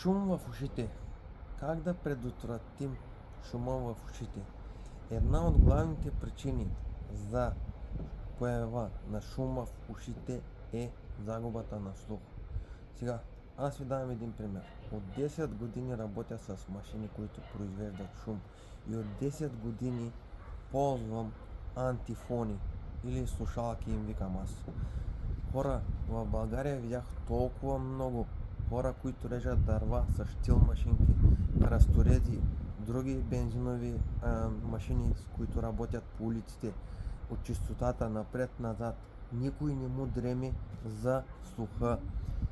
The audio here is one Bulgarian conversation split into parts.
Шум в ушите. Как да предотвратим шума в ушите? Една от главните причини за поява на шум в ушите е загубата на слух. Сега, аз ви давам един пример. От 10 години работя с машини, които произвеждат шум. И от 10 години ползвам антифони или слушалки им викам аз. Хора, в България видях толкова много хора, които режат дърва с щил машинки, храсторези, други бензинови машини, с които работят по улиците, от чистотата напред-назад. Никой не му дреми за слуха.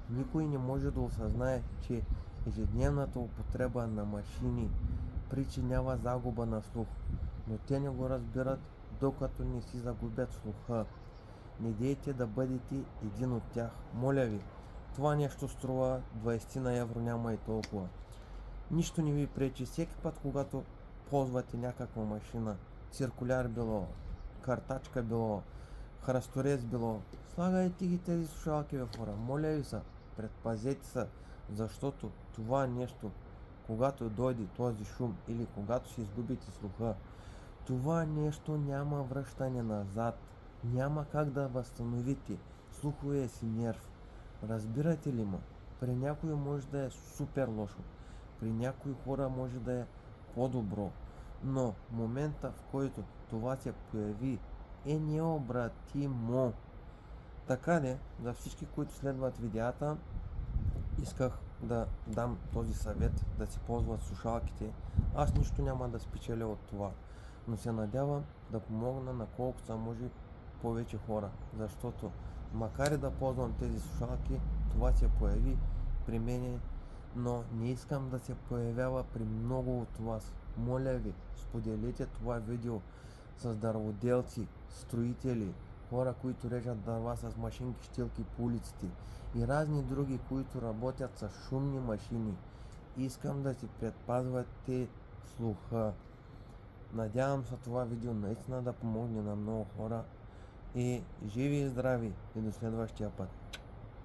Никой не може да осъзнае, че ежедневната употреба на машини причинява загуба на слух. Но те не го разбират, докато не си загубят слуха. Не дейте да бъдете един от тях. Моля ви, това нещо струва 20 на евро, няма и толкова. Нищо не ви пречи. Всеки път, когато ползвате някаква машина, циркуляр било, картачка било, храсторез било, слагайте ги тези слушалки, хора. Моля ви се, предпазете се, защото това нещо, когато дойде този шум или когато си изгубите слуха, това нещо няма връщане назад. Няма как да възстановите слуховия си нерв. Разбирате ли ме? При някои може да е супер лошо. При някои хора може да е по-добро. Но момента, в който това се появи, е необратимо. Така де, за всички, които следват видеята, исках да дам този съвет да си ползват слушалките. Аз нищо няма да спечеля от това, но се надявам да помогна на колкото са може повече хора, защото макар и да ползвам тези слушалки, това се появи при мене, но не искам да се появява при много от вас. Моля ви, споделете това видео с дърводелци, строители, хора, които режат дърва с машинки, щилки по улиците и разни други, които работят с шумни машини. Искам да си предпазвате слуха. Надявам се това видео наистина да помогне на много хора и живи и здрави и до следващия път.